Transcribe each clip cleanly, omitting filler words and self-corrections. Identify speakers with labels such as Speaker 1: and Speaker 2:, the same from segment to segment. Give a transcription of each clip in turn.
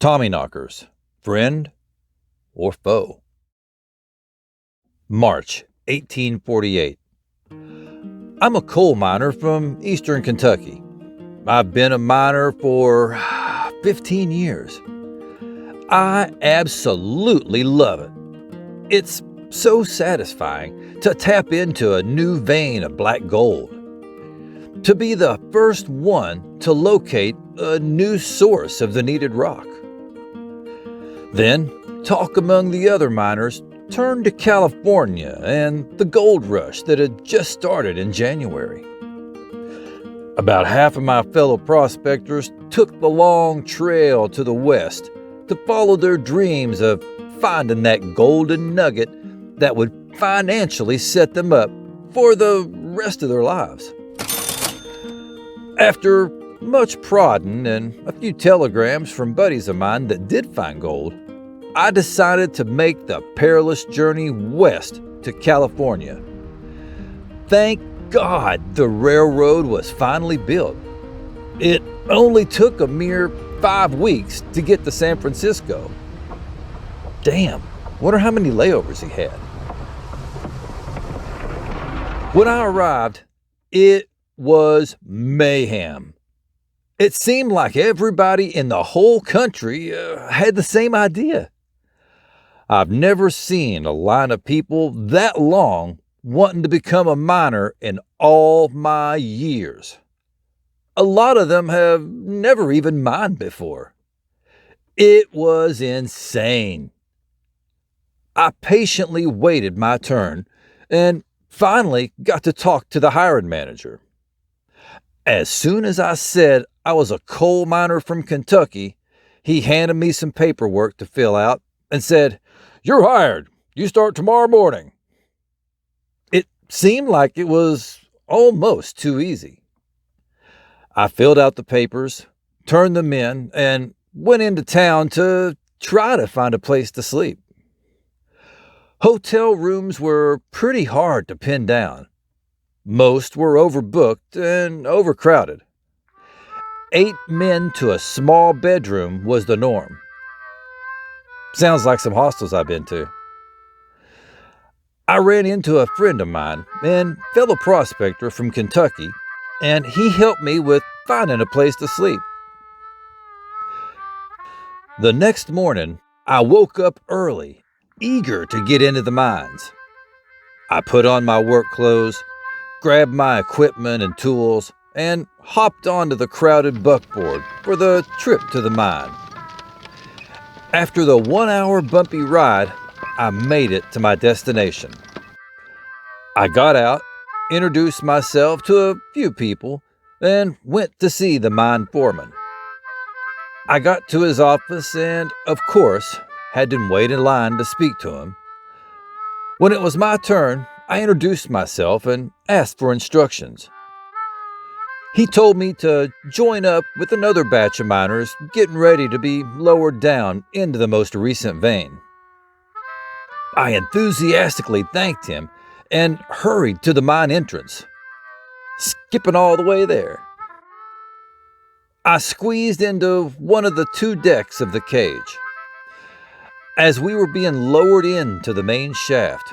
Speaker 1: Tommyknockers, friend or foe? March 1848. I'm a coal miner from eastern Kentucky. I've been a miner for 15 years. I absolutely love it. It's so satisfying to tap into a new vein of black gold, to be the first one to locate a new source of the needed rock. Then, talk among the other miners turned to California and the gold rush that had just started in January. About half of my fellow prospectors took the long trail to the west to follow their dreams of finding that golden nugget that would financially set them up for the rest of their lives. After much prodding and a few telegrams from buddies of mine that did find gold, I decided to make the perilous journey west to California. Thank God the railroad was finally built. It only took a mere 5 weeks to get to San Francisco. Damn, wonder how many layovers he had. When I arrived, it was mayhem. It seemed like everybody in the whole country had the same idea. I've never seen a line of people that long wanting to become a miner in all my years. A lot of them have never even mined before. It was insane. I patiently waited my turn and finally got to talk to the hiring manager. As soon as I said I was a coal miner from Kentucky, he handed me some paperwork to fill out and said, "You're hired. You start tomorrow morning." It seemed like it was almost too easy. I filled out the papers, turned them in, and went into town to try to find a place to sleep. Hotel rooms were pretty hard to pin down. Most were overbooked and overcrowded. 8 men to a small bedroom was the norm. Sounds like some hostels I've been to. I ran into a friend of mine and fellow prospector from Kentucky, and he helped me with finding a place to sleep. The next morning, I woke up early, eager to get into the mines. I put on my work clothes, grabbed my equipment and tools, and hopped onto the crowded buckboard for the trip to the mine. After the 1-hour bumpy ride, I made it to my destination. I got out, introduced myself to a few people, and went to see the mine foreman. I got to his office and, of course, had to wait in line to speak to him. When it was my turn, I introduced myself and asked for instructions. He told me to join up with another batch of miners getting ready to be lowered down into the most recent vein. I enthusiastically thanked him and hurried to the mine entrance, skipping all the way there. I squeezed into one of the 2 decks of the cage. As we were being lowered into the main shaft,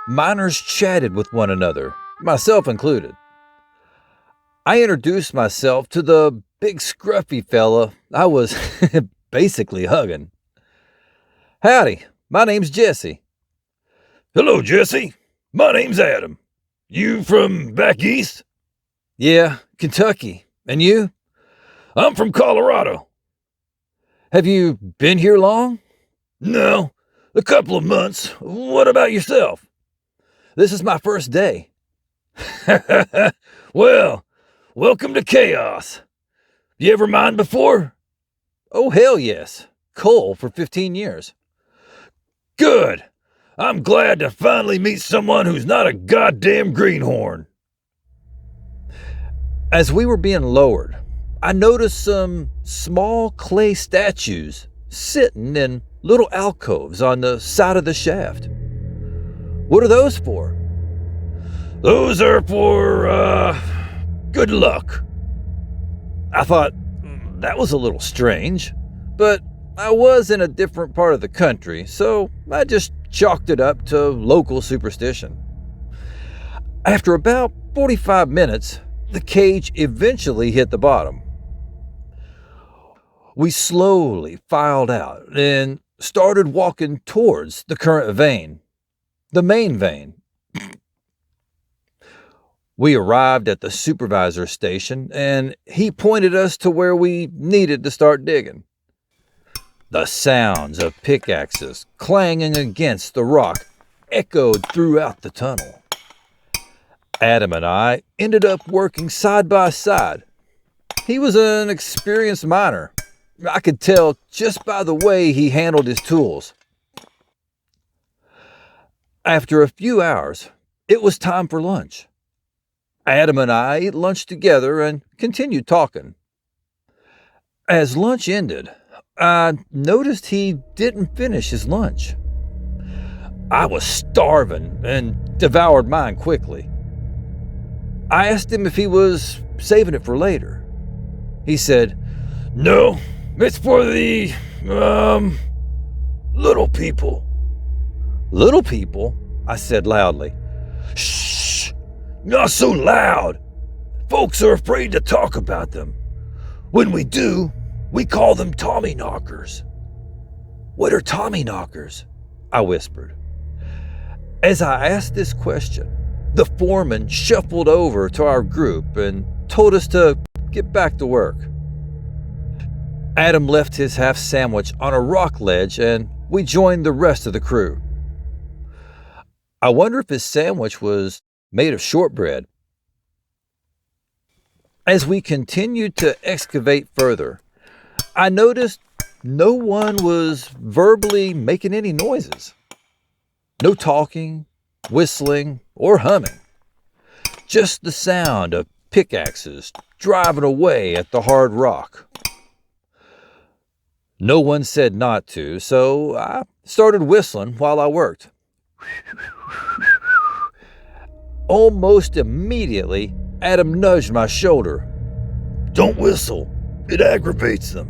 Speaker 1: miners chatted with one another, myself included. I introduced myself to the big scruffy fella I was basically hugging. "Howdy, my name's Jesse."
Speaker 2: "Hello, Jesse. My name's Adam. You from back east?"
Speaker 1: "Yeah, Kentucky. And you?"
Speaker 2: "I'm from Colorado."
Speaker 1: "Have you been here long?"
Speaker 2: "No, a couple of months. What about yourself?"
Speaker 1: "This is my first day."
Speaker 2: "Well, welcome to chaos. You ever mined before?"
Speaker 1: "Oh, hell yes. Coal for 15 years.
Speaker 2: "Good. I'm glad to finally meet someone who's not a goddamn greenhorn."
Speaker 1: As we were being lowered, I noticed some small clay statues sitting in little alcoves on the side of the shaft. "What are those for?"
Speaker 2: "Those are for, good luck."
Speaker 1: I thought that was a little strange, but I was in a different part of the country, so I just chalked it up to local superstition. After about 45 minutes, the cage eventually hit the bottom. We slowly filed out and started walking towards the current vein, the main vein. We arrived at the supervisor's station and he pointed us to where we needed to start digging. The sounds of pickaxes clanging against the rock echoed throughout the tunnel. Adam and I ended up working side by side. He was an experienced miner. I could tell just by the way he handled his tools. After a few hours, it was time for lunch. Adam and I ate lunch together and continued talking. As lunch ended, I noticed he didn't finish his lunch. I was starving and devoured mine quickly. I asked him if he was saving it for later. He said,
Speaker 2: No, it's for the, little people.
Speaker 1: Little people? I said loudly.
Speaker 2: Shh! Not so loud. Folks are afraid to talk about them. When we do, we call them Tommyknockers.
Speaker 1: What are Tommyknockers? I whispered. As I asked this question, the foreman shuffled over to our group and told us to get back to work. Adam left his half sandwich on a rock ledge and we joined the rest of the crew. I wonder if his sandwich was made of shortbread. As we continued to excavate further, I noticed no one was verbally making any noises. No talking, whistling, or humming. Just the sound of pickaxes driving away at the hard rock. No one said not to, so I started whistling while I worked. Almost immediately, Adam nudged my shoulder.
Speaker 2: Don't whistle. It aggravates them.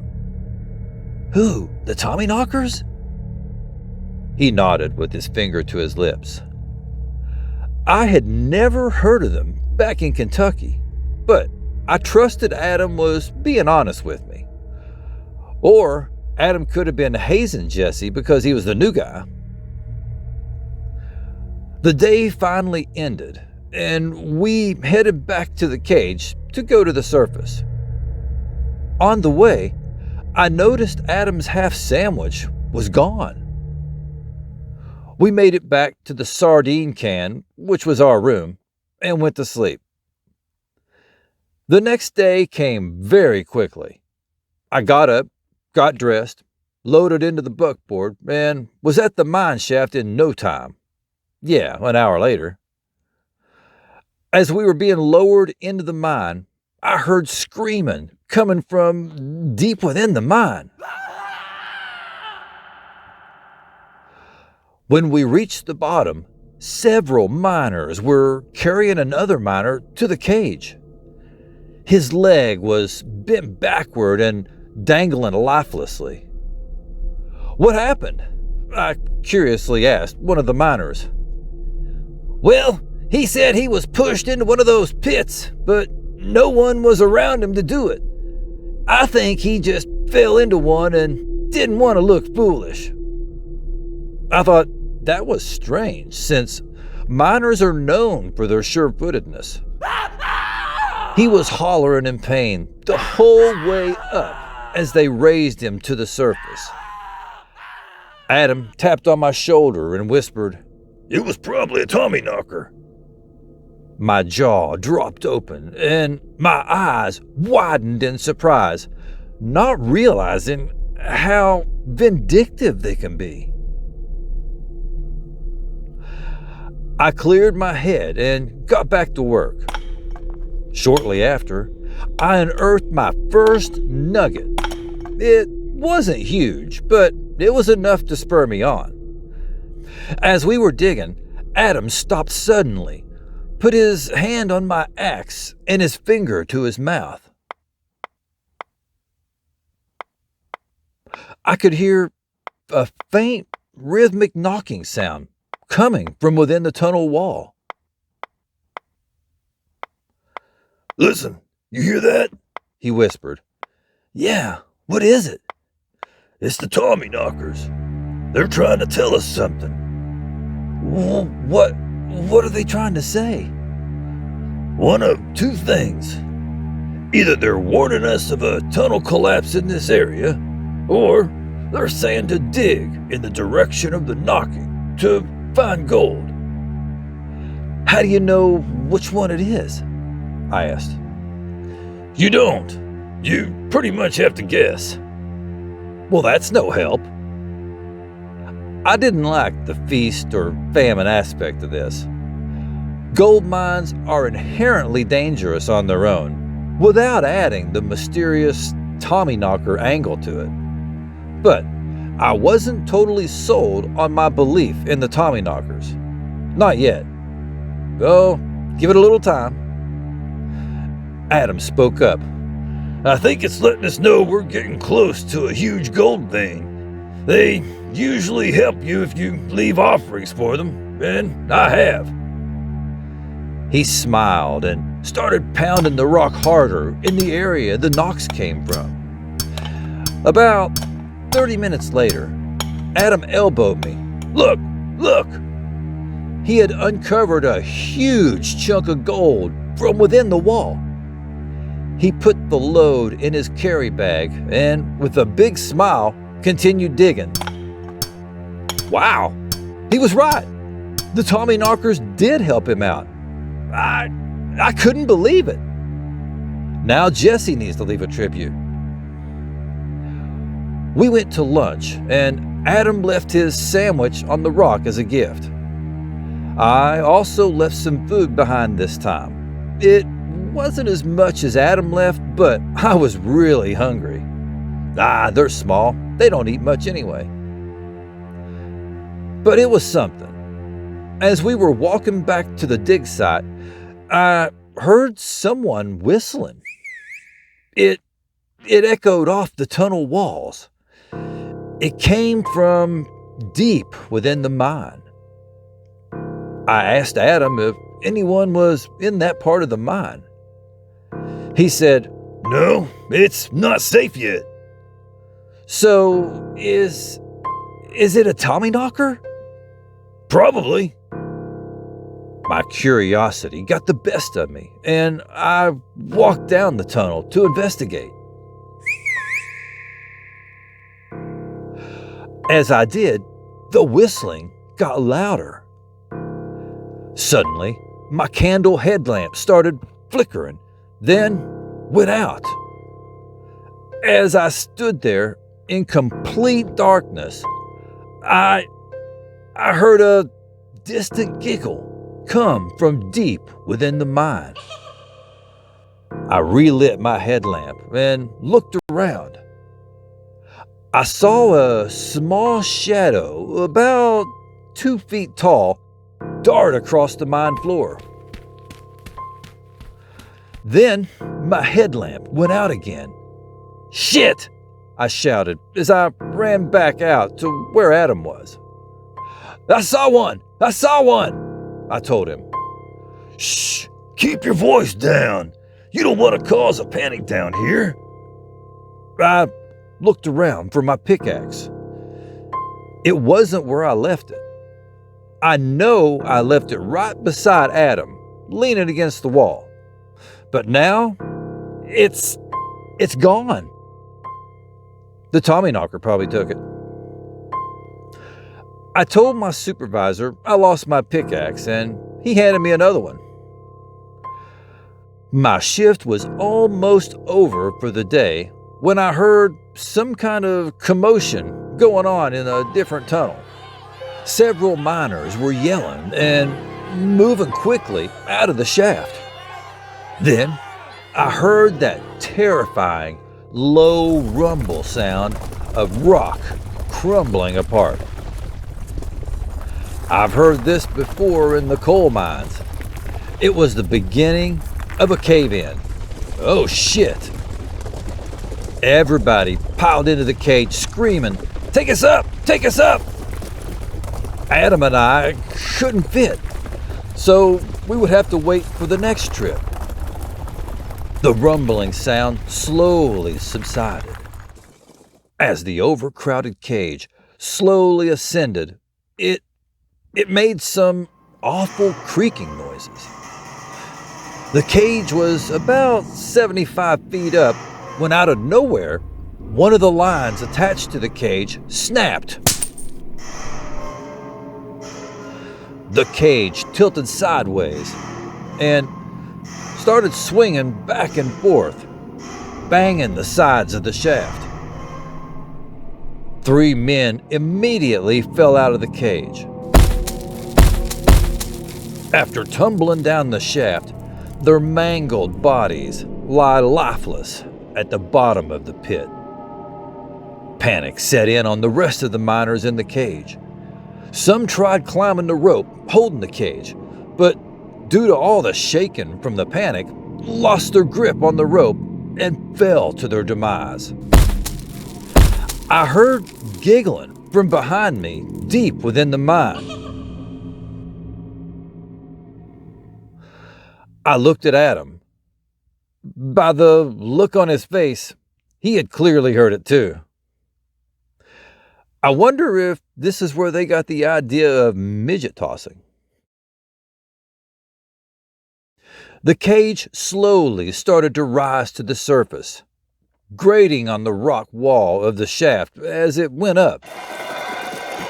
Speaker 1: Who? The Tommyknockers? He nodded with his finger to his lips. I had never heard of them back in Kentucky, but I trusted Adam was being honest with me. Or Adam could have been hazing Jesse because he was the new guy. The day finally ended, and we headed back to the cage to go to the surface. On the way, I noticed Adam's half sandwich was gone. We made it back to the sardine can, which was our room, and went to sleep. The next day came very quickly. I got up, got dressed, loaded into the buckboard, and was at the mine shaft in no time. Yeah, an hour later. As we were being lowered into the mine, I heard screaming coming from deep within the mine. When we reached the bottom, several miners were carrying another miner to the cage. His leg was bent backward and dangling lifelessly. What happened? I curiously asked one of the miners. Well, he said he was pushed into one of those pits, but no one was around him to do it. I think he just fell into one and didn't want to look foolish. I thought that was strange, since miners are known for their sure-footedness. He was hollering in pain the whole way up as they raised him to the surface. Adam tapped on my shoulder and whispered,
Speaker 2: It was probably a Tommyknocker.
Speaker 1: My jaw dropped open and my eyes widened in surprise, not realizing how vindictive they can be. I cleared my head and got back to work. Shortly after, I unearthed my first nugget. It wasn't huge, but it was enough to spur me on. As we were digging, Adam stopped suddenly, put his hand on my axe and his finger to his mouth. I could hear a faint, rhythmic knocking sound coming from within the tunnel wall.
Speaker 2: "Listen, you hear that?"
Speaker 1: He whispered.
Speaker 2: "Yeah, what is it?" "It's the Tommyknockers. They're trying to tell us something."
Speaker 1: What are they trying to say?"
Speaker 2: "One of two things. Either they're warning us of a tunnel collapse in this area, or they're saying to dig in the direction of the knocking to find gold."
Speaker 1: "How do you know which one it is?" I asked.
Speaker 2: "You don't. You pretty much have to guess."
Speaker 1: "Well, that's no help." I didn't like the feast or famine aspect of this. Gold mines are inherently dangerous on their own, without adding the mysterious Tommyknocker angle to it. But I wasn't totally sold on my belief in the Tommyknockers. Not yet. Oh, give it a little time. Adam spoke up.
Speaker 2: "I think it's letting us know we're getting close to a huge gold vein. They usually help you if you leave offerings for them, and I have."
Speaker 1: He smiled and started pounding the rock harder in the area the knocks came from. About 30 minutes later, Adam elbowed me.
Speaker 2: Look!
Speaker 1: He had uncovered a huge chunk of gold from within the wall. He put the load in his carry bag and, with a big smile, continued digging. Wow, he was right. The Tommyknockers did help him out. I couldn't believe it. Now Jesse needs to leave a tribute. We went to lunch, and Adam left his sandwich on the rock as a gift. I also left some food behind this time. It wasn't as much as Adam left, but I was really hungry. They're small. They don't eat much anyway. But it was something. As we were walking back to the dig site, I heard someone whistling. It echoed off the tunnel walls. It came from deep within the mine. I asked Adam if anyone was in that part of the mine. He said,
Speaker 2: "No, it's not safe yet."
Speaker 1: "So, is it a Tommyknocker?"
Speaker 2: "Probably."
Speaker 1: My curiosity got the best of me, and I walked down the tunnel to investigate. As I did, the whistling got louder. Suddenly, my candle headlamp started flickering, then went out. As I stood there in complete darkness, I heard a distant giggle come from deep within the mine. I relit my headlamp and looked around. I saw a small shadow, about 2 feet tall, dart across the mine floor. Then my headlamp went out again. "Shit!" I shouted as I ran back out to where Adam was. I saw one! I told him.
Speaker 2: "Shh! Keep your voice down. You don't want to cause a panic down here."
Speaker 1: I looked around for my pickaxe. It wasn't where I left it. I know I left it right beside Adam, leaning against the wall. But now, it's gone. The Tommyknocker probably took it. I told my supervisor I lost my pickaxe, and he handed me another one. My shift was almost over for the day when I heard some kind of commotion going on in a different tunnel. Several miners were yelling and moving quickly out of the shaft. Then I heard that terrifying, low rumble sound of rock crumbling apart. I've heard this before in the coal mines. It was the beginning of a cave-in. Oh shit! Everybody piled into the cage screaming, "Take us up! Take us up!" Adam and I couldn't fit, so we would have to wait for the next trip. The rumbling sound slowly subsided. As the overcrowded cage slowly ascended, it made some awful creaking noises. The cage was about 75 feet up when out of nowhere, one of the lines attached to the cage snapped. The cage tilted sideways and started swinging back and forth, banging the sides of the shaft. 3 men immediately fell out of the cage. After tumbling down the shaft, their mangled bodies lie lifeless at the bottom of the pit. Panic set in on the rest of the miners in the cage. Some tried climbing the rope holding the cage, but due to all the shaking from the panic, lost their grip on the rope and fell to their demise. I heard giggling from behind me deep within the mine. I looked at Adam. By the look on his face, he had clearly heard it too. I wonder if this is where they got the idea of midget tossing. The cage slowly started to rise to the surface, grating on the rock wall of the shaft as it went up.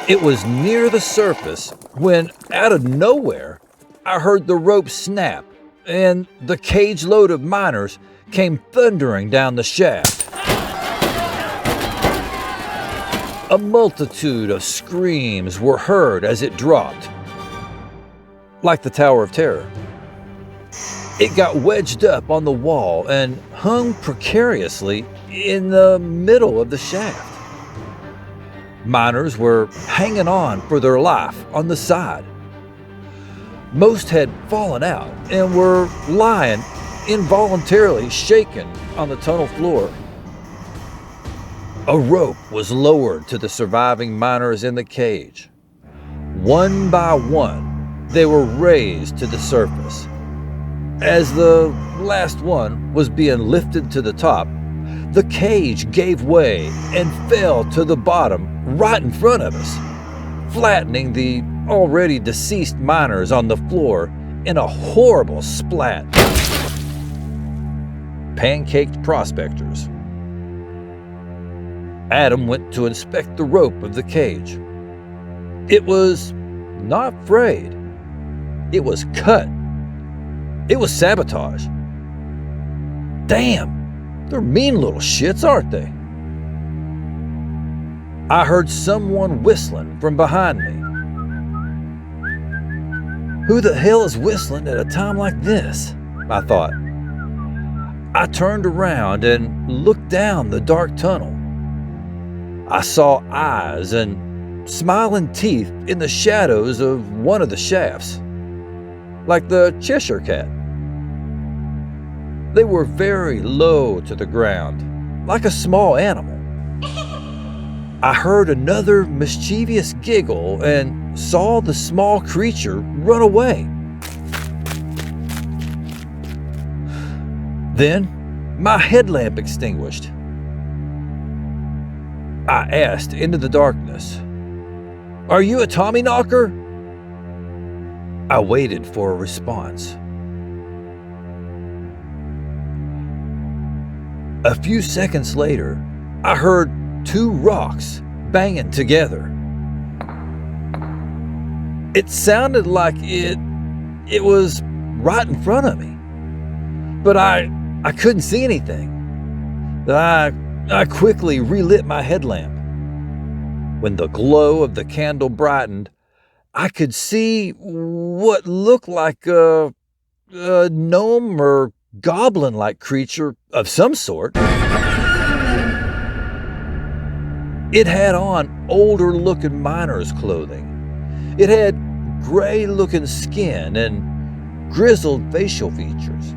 Speaker 1: It was near the surface when, out of nowhere, I heard the rope snap and the cage load of miners came thundering down the shaft. A multitude of screams were heard as it dropped, like the Tower of Terror. It got wedged up on the wall and hung precariously in the middle of the shaft. Miners were hanging on for their life on the side. Most had fallen out and were lying involuntarily shaken on the tunnel floor. A rope was lowered to the surviving miners in the cage. One by one, they were raised to the surface. As the last one was being lifted to the top, the cage gave way and fell to the bottom right in front of us, flattening the already deceased miners on the floor in a horrible splat. Pancaked prospectors. Adam went to inspect the rope of the cage. It was not frayed. It was cut. It was sabotage. Damn, they're mean little shits, aren't they? I heard someone whistling from behind me. Who the hell is whistling at a time like this? I thought. I turned around and looked down the dark tunnel. I saw eyes and smiling teeth in the shadows of one of the shafts, like the Cheshire Cat. They were very low to the ground, like a small animal. I heard another mischievous giggle and saw the small creature run away. Then, my headlamp extinguished. I asked into the darkness, "Are you a Tommyknocker?" I waited for a response. A few seconds later, I heard 2 rocks banging together. It sounded like it was right in front of me, but I couldn't see anything. I quickly relit my headlamp. When the glow of the candle brightened, I could see what looked like a gnome or goblin-like creature of some sort. It had on older-looking miner's clothing. It had gray-looking skin and grizzled facial features.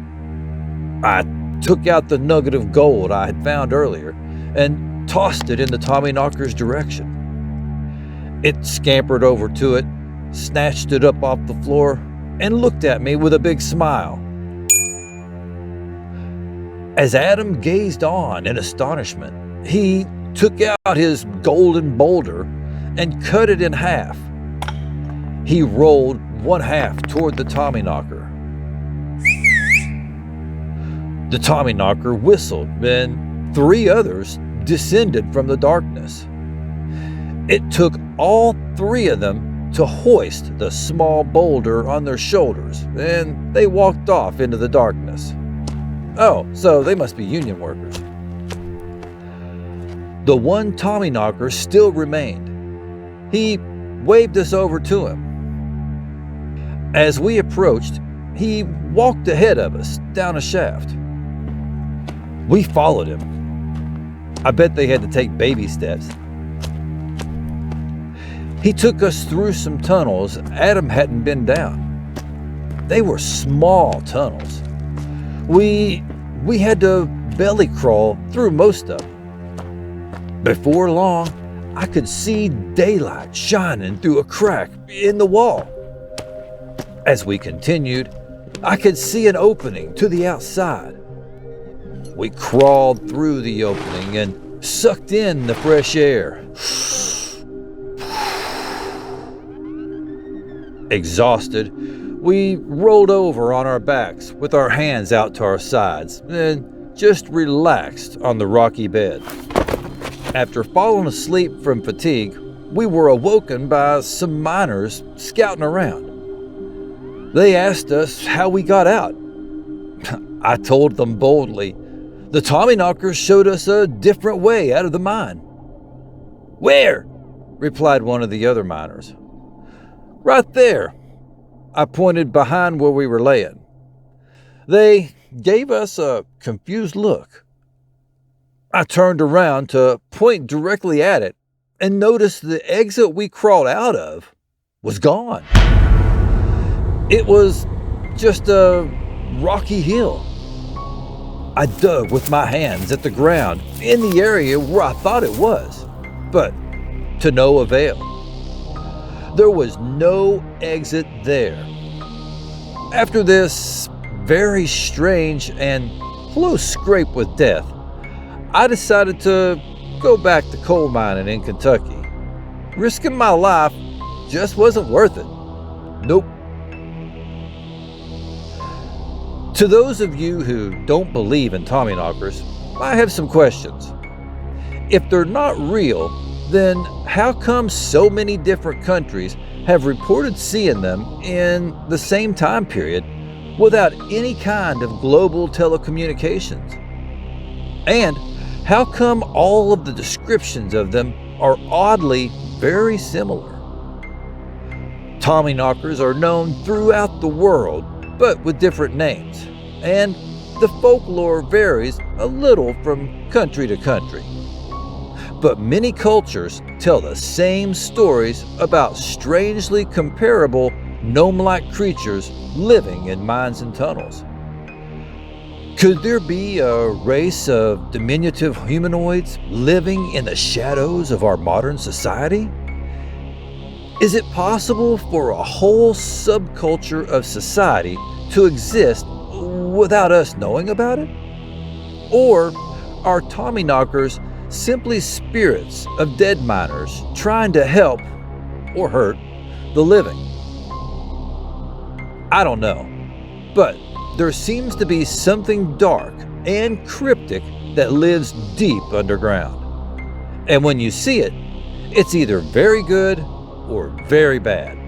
Speaker 1: I took out the nugget of gold I had found earlier and tossed it in the Tommyknocker's direction. It scampered over to it, snatched it up off the floor, and looked at me with a big smile. As Adam gazed on in astonishment, he took out his golden boulder and cut it in half. He rolled one half toward the Tommyknocker. The Tommyknocker whistled, and 3 others descended from the darkness. It took all 3 of them to hoist the small boulder on their shoulders, and they walked off into the darkness. Oh, so they must be union workers. The one Tommyknocker still remained. He waved us over to him. As we approached, he walked ahead of us down a shaft. We followed him. I bet they had to take baby steps. He took us through some tunnels Adam hadn't been down. They were small tunnels. We had to belly crawl through most of them. Before long, I could see daylight shining through a crack in the wall. As we continued, I could see an opening to the outside. We crawled through the opening and sucked in the fresh air. Exhausted, we rolled over on our backs with our hands out to our sides and just relaxed on the rocky bed. After falling asleep from fatigue, we were awoken by some miners scouting around. They asked us how we got out. I told them boldly, the Tommyknockers showed us a different way out of the mine. Where? Replied one of the other miners. Right there. I pointed behind where we were laying. They gave us a confused look. I turned around to point directly at it and noticed the exit we crawled out of was gone. It was just a rocky hill. I dug with my hands at the ground in the area where I thought it was, but to no avail. There was no exit there. After this very strange and close scrape with death, I decided to go back to coal mining in Kentucky. Risking my life just wasn't worth it. Nope. To those of you who don't believe in Tommyknockers, I have some questions. If they're not real, then how come so many different countries have reported seeing them in the same time period without any kind of global telecommunications? And how come all of the descriptions of them are oddly very similar? Tommyknockers are known throughout the world, but with different names, and the folklore varies a little from country to country. But many cultures tell the same stories about strangely comparable gnome-like creatures living in mines and tunnels. Could there be a race of diminutive humanoids living in the shadows of our modern society? Is it possible for a whole subculture of society to exist without us knowing about it? Or are Tommyknockers simply spirits of dead miners trying to help or hurt the living? I don't know, but there seems to be something dark and cryptic that lives deep underground. And when you see it, it's either very good or very bad.